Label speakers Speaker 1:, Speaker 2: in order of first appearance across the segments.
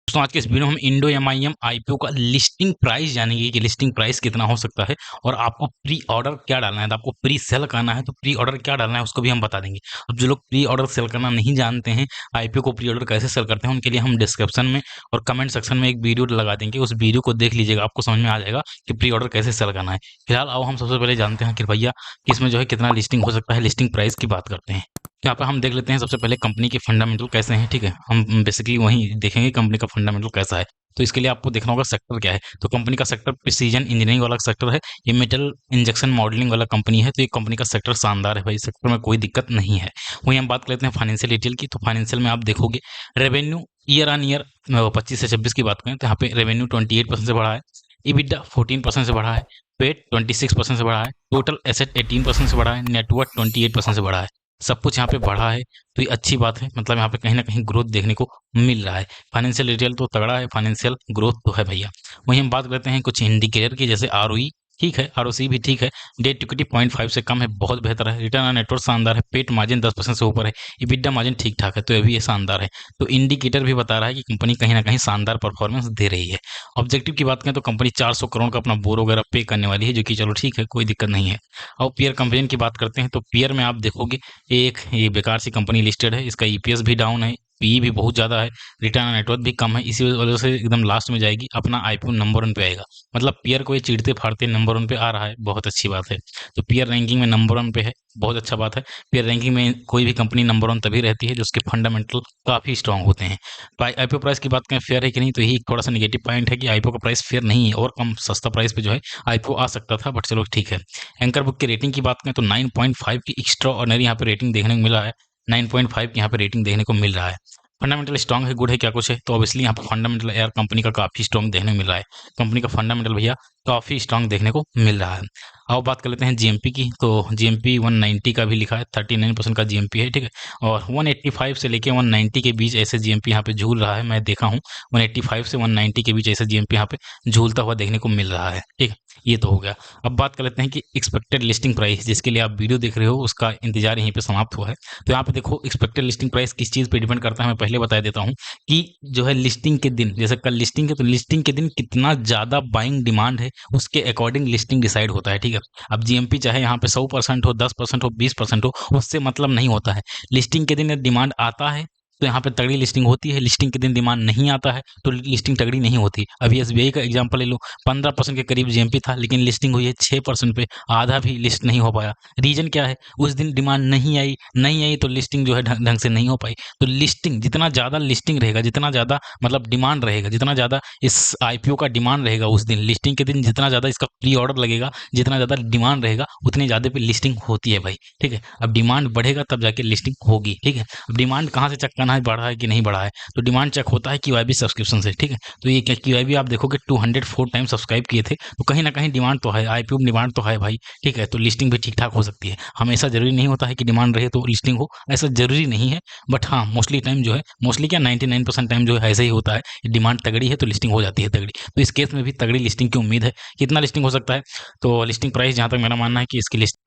Speaker 1: दोस्तों आज के इस वीडियो में हम इंडो एमआईएम आईपीओ का लिस्टिंग प्राइस जानेंगे कि लिस्टिंग प्राइस कितना हो सकता है और आपको प्री ऑर्डर क्या डालना है। तो आपको प्री सेल करना है तो प्री ऑर्डर क्या डालना है उसको भी हम बता देंगे। अब जो लोग प्री ऑर्डर सेल करना नहीं जानते हैं, आईपीओ को प्री ऑर्डर कैसे सेल करते हैं, उनके लिए हम डिस्क्रिप्शन में और कमेंट सेक्शन में एक वीडियो लगा देंगे। उस वीडियो को देख लीजिएगा, आपको समझ में आ जाएगा कि प्री ऑर्डर कैसे सेल करना है। फिलहाल आओ हम सबसे पहले जानते हैं कि भैया इसमें जो है कितना लिस्टिंग हो सकता है। लिस्टिंग प्राइस की बात करते हैं। यहाँ पर हम देख लेते हैं सबसे पहले कंपनी के फंडामेंटल कैसे हैं। ठीक है, हम बेसिकली वही देखेंगे कंपनी का फंडामेंटल कैसा है। तो इसके लिए आपको देखना होगा सेक्टर क्या है। तो कंपनी का सेक्टर प्रिसीजन इंजीनियरिंग वाला सेक्टर है। ये मेटल इंजेक्शन मॉडलिंग वाला कंपनी है। तो ये कंपनी का सेक्टर शानदार है भाई, सेक्टर में कोई दिक्कत नहीं है। वहीं हम बात कर लेते हैं फाइनेंशियल डिटेल की। तो फाइनेंशियल में आप देखोगे रेवेन्यू ईयर ऑन ईयर 25 से 26 की बात करें तो यहाँ पे रेवेन्यू 28% से बढ़ा है, EBITDA 14% से बढ़ा है, पेट 26% से बढ़ा है, टोटल एसेट 18% से बढ़ा है, नेटवर्थ 28% से बढ़ा है। सब कुछ यहाँ पे बढ़ा है तो ये अच्छी बात है। मतलब यहाँ पे कहीं ना कहीं ग्रोथ देखने को मिल रहा है। फाइनेंशियल डिटेल तो तगड़ा है, फाइनेंशियल ग्रोथ तो है भैया। वहीं हम बात करते हैं कुछ इंडिकेटर की, जैसे आरओई ठीक है, आरओसी भी ठीक है, डेट इक्विटी 0.5 से कम है, बहुत बेहतर है, रिटर्न ऑन नेटवर्थ शानदार है, पेट मार्जिन 10% से ऊपर है, EBITDA मार्जिन ठीक ठाक है, तो ये भी ये शानदार है। तो इंडिकेटर भी बता रहा है कि कंपनी कहीं ना कहीं शानदार परफॉर्मेंस दे रही है। ऑब्जेक्टिव की बात करें तो कंपनी 400 करोड़ का अपना बोर वगैरह पे करने वाली है, जो कि चलो ठीक है, कोई दिक्कत नहीं है। और पीयर कंपेरिजन की बात करते हैं तो पीयर में आप देखोगे एक ये बेकार सी कंपनी लिस्टेड है, इसका ईपीएस भी डाउन है, पी भी बहुत ज़्यादा है, रिटर्न ऑन नेटवर्थ भी कम है, इसी वजह से एकदम लास्ट में जाएगी, अपना आईपीओ नंबर 1 पे आएगा। मतलब पीयर को ये चीरते फाड़ते नंबर 1 पे आ रहा है, बहुत अच्छी बात है। तो पीयर रैंकिंग में नंबर 1 पे है, बहुत अच्छा बात है। पीयर रैंकिंग में कोई भी कंपनी नंबर 1 तभी रहती है जो उसके फंडामेंटल काफ़ी स्ट्रांग होते हैं। आईपीओ प्राइस की बात करें फेयर है कि नहीं, तो यही थोड़ा सा नेगेटिव पॉइंट है कि आईपीओ का प्राइस फेयर नहीं है, और कम सस्ता प्राइस पे जो है आईपीओ आ सकता था, बट चलो ठीक है। एंकर बुक की रेटिंग की बात करें तो 9.5 की एक्स्ट्रा ऑर्डिनरी यहाँ पे रेटिंग देखने को मिला है, 9.5 की यहाँ पे रेटिंग देखने को मिल रहा है। फंडामेंटल स्ट्रांग है, गुड है, क्या कुछ है, तो ऑब्वियसली यहाँ पर फंडामेंटल यार कंपनी का काफ़ी स्ट्रांग देखने को मिल रहा है। कंपनी का फंडामेंटल भैया काफ़ी स्ट्रांग देखने को मिल रहा है। अब बात कर लेते हैं जीएमपी की। तो जीएमपी 190 का भी लिखा है, 39% का जीएमपी है, ठीक है। और 185 से लेके 190 के बीच ऐसे जीएमपी यहाँ पे झूल रहा है, मैं देखा हूँ 185 से 190 के बीच ऐसे जीएमपी यहाँ पे झूलता हुआ देखने को मिल रहा है, ठीक है। ये तो हो गया। अब बात कर लेते हैं कि एक्सपेक्टेड लिस्टिंग प्राइस, जिसके लिए आप वीडियो देख रहे हो उसका इंतजार यहीं पे समाप्त हुआ है। तो यहाँ पे देखो एक्सपेक्टेड लिस्टिंग प्राइस किस चीज़ पे डिपेंड करता है, मैं पहले बता देता हूँ कि जो है लिस्टिंग के दिन, जैसे कल लिस्टिंग है तो लिस्टिंग के दिन कितना ज़्यादा बाइंग डिमांड है उसके अकॉर्डिंग लिस्टिंग डिसाइड होता है, ठीक है। अब जीएमपी चाहे यहाँ पे 100% हो, 10% हो, 20% हो, उससे मतलब नहीं होता है। लिस्टिंग के दिन डिमांड आता है तो यहाँ पे तगड़ी लिस्टिंग होती है, लिस्टिंग के दिन डिमांड नहीं आता है तो लिस्टिंग तगड़ी नहीं होती। अभी एसबीआई का एग्जांपल ले लो, 15% के करीब जीएमपी था लेकिन लिस्टिंग हुई है 6% पे, आधा भी लिस्ट नहीं हो पाया। रीजन क्या है, उस दिन डिमांड नहीं आई तो लिस्टिंग जो है ढंग से नहीं हो पाई। तो लिस्टिंग जितना ज़्यादा लिस्टिंग रहेगा, जितना ज़्यादा मतलब डिमांड रहेगा, जितना ज़्यादा इस आईपीओ का डिमांड रहेगा उस दिन, लिस्टिंग के दिन जितना ज़्यादा इसका प्री ऑर्डर लगेगा, जितना ज़्यादा डिमांड रहेगा उतनी ज़्यादा पे लिस्टिंग होती है भाई, ठीक है। अब डिमांड बढ़ेगा तब जाके लिस्टिंग होगी, ठीक है। अब डिमांड कहाँ से चेक करना है, बढ़ा है कि नहीं बढ़ा है, तो डिमांड चेक होता है क्यूआईबी सब्सक्रिप्शन से, ठीक है। तो ये क्यूआईबी आप देखोगे 204 टाइम सब्सक्राइब किए थे, तो कहीं ना कहीं डिमांड तो है, आईपीओ डिमांड तो है भाई, ठीक है। तो लिस्टिंग भी ठीक ठाक हो सकती है। हमेशा जरूरी नहीं होता है कि डिमांड रहे तो लिस्टिंग हो, ऐसा जरूरी नहीं है। बट हाँ मोस्टली टाइम जो है, मोस्टली क्या 99% टाइम जो है ऐसा ही होता है, डिमांड तगड़ी है तो लिस्टिंग हो जाती है तगड़ी। तो इस केस में भी तगड़ी लिस्टिंग की उम्मीद है। कितना लिस्टिंग हो सकता है, तो लिस्टिंग प्राइस जहाँ तक मेरा मानना है कि इसकी लिस्ट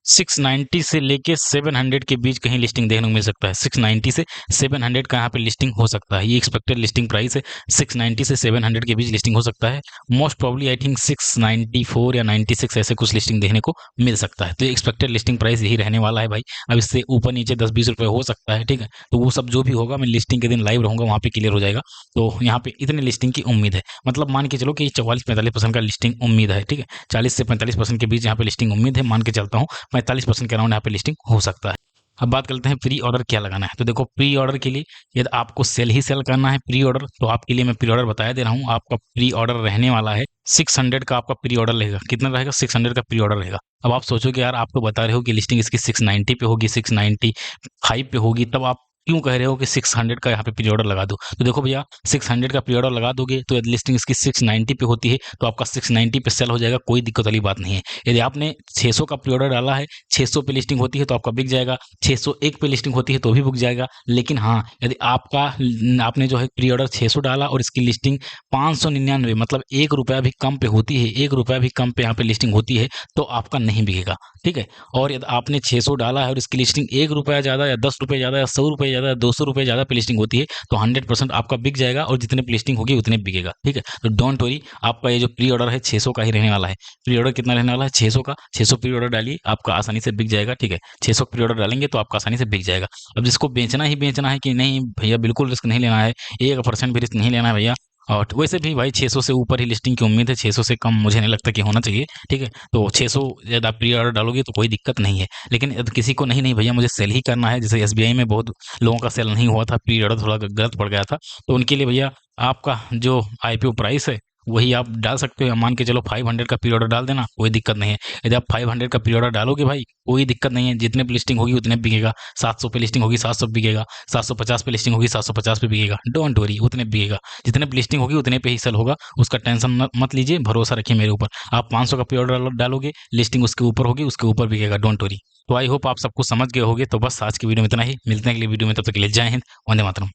Speaker 1: 690 से लेके 700 के बीच कहीं लिस्टिंग देखने को मिल सकता है। 690 से 700 का यहाँ पे लिस्टिंग हो सकता है, ये एक्सपेक्टेड लिस्टिंग प्राइस है। 690 से 700 के बीच लिस्टिंग हो सकता है। मोस्ट प्रॉब्ली आई थिंक 694 या 96 ऐसे कुछ लिस्टिंग देखने को मिल सकता है। तो एक्सपेक्टेड लिस्टिंग प्राइस यही रहने वाला है भाई। अब इससे ऊपर नीचे 10-20 रुपये हो सकता है, ठीक है। तो वो सब जो भी होगा मैं लिस्टिंग के दिन लाइव रहूँगा, वहाँ पे क्लियर हो जाएगा। तो यहाँ पे इतनी लिस्टिंग की उम्मीद है, मतलब मान के चलो कि 44-45% का लिस्टिंग उम्मीद है, ठीक है। 40 से 45% के बीच यहाँ पे लिस्टिंग उम्मीद है, मान के चलता हूँ 45% के अराउंड यहाँ पे लिस्टिंग हो सकता है। अब बात करते हैं प्री ऑर्डर क्या लगाना है। तो देखो प्री ऑर्डर के लिए यदि आपको सेल ही सेल करना है प्री ऑर्डर, तो आपके लिए मैं प्री ऑर्डर बताया दे रहा हूँ। आपका प्री ऑर्डर रहने वाला है 600 का, आपका प्री ऑर्डर रहेगा। कितना रहेगा, 600 का प्री ऑर्डर रहेगा। अब आप सोचोगे यार आप तो बता रहे हो कि लिस्टिंग इसकी 690 पे होगी, 695 पे होगी, तब आप क्यों कह रहे हो कि 600 का यहाँ पे प्री ऑर्डर लगा दो। तो देखो भैया 600 का प्री ऑर्डर लगा दोगे तो यदि लिस्टिंग इसकी 690 पे होती है तो आपका 690 पे सेल हो जाएगा, कोई दिक्कत वाली बात नहीं है। यदि आपने 600 का प्री ऑर्डर डाला है, 600 पे लिस्टिंग होती है तो आपका बिक जाएगा, 601 पे लिस्टिंग होती है तो भी बिक जाएगा। लेकिन हाँ यदि आपने जो है प्री ऑर्डर 600 डाला और इसकी लिस्टिंग 599 मतलब 1 रुपया भी कम पे होती है, 1 रुपया भी कम पे यहाँ पे लिस्टिंग होती है तो आपका नहीं बिकेगा, ठीक है। और यदि आपने 600 डाला है और इसकी लिस्टिंग 1 रुपया ज़्यादा या 10 रुपये ज़्यादा या 100 रुपये ज़्यादा, 200 रुपये ज़्यादा पे लिस्टिंग होती है तो 100% आपका बिक जाएगा और जितने पे लिस्टिंग होगी उतने बिकेगा, ठीक है। तो डोंट वरी, आपका ये जो प्री ऑर्डर है 600 का ही रहने वाला है। प्री ऑर्डर कितना रहने वाला है? 600 का। 600 प्री ऑर्डर डालिए, आपका आसानी से बिक जाएगा, ठीक है। 600 प्री ऑर्डर डालेंगे तो आपका आसानी से बिक जाएगा। अब जिसको बेचना ही बेचना है कि नहीं भैया बिल्कुल रिस्क नहीं लेना है, 1% भी रिस्क नहीं लेना है भैया, और वैसे भी भाई 600 से ऊपर ही लिस्टिंग की उम्मीद है, 600 से कम मुझे नहीं लगता कि होना चाहिए, ठीक है। तो 600 ज़्यादा प्री ऑर्डर डालोगे तो कोई दिक्कत नहीं है। लेकिन यदि किसी को नहीं नहीं भैया मुझे सेल ही करना है, जैसे एसबीआई में बहुत लोगों का सेल नहीं हुआ था, प्री ऑर्डर थोड़ा गलत पड़ गया था, तो उनके लिए भैया आपका जो आईपीओ प्राइस है वही आप डाल सकते हो। मान के चलो 500 का प्री ऑर्डर डाल देना, कोई दिक्कत नहीं है। यदि आप 500 का प्री ऑर्डर डालोगे भाई कोई दिक्कत नहीं है, जितने पे लिस्टिंग होगी उतने बिकेगा। 700 पे लिस्टिंग होगी 700 बिकेगा, 750 पे लिस्टिंग होगी 750 पे बिकेगा, डोंट वरी उतने बिकेगा। जितने पे लिस्टिंग होगी उतने पे ही सेल होगा, उसका टेंशन मत लीजिए, भरोसा रखिए मेरे ऊपर। आप 500 का प्री ऑर्डर डालोगे, लिस्टिंग उसके ऊपर होगी, उसके ऊपर बिकेगा, डोंट वरी। तो आई होप आप सब कुछ समझ गए होगे। तो बस आज की वीडियो में इतना ही, मिलते हैं अगली वीडियो में, तब तक के लिए जय हिंद, वंदे मातरम।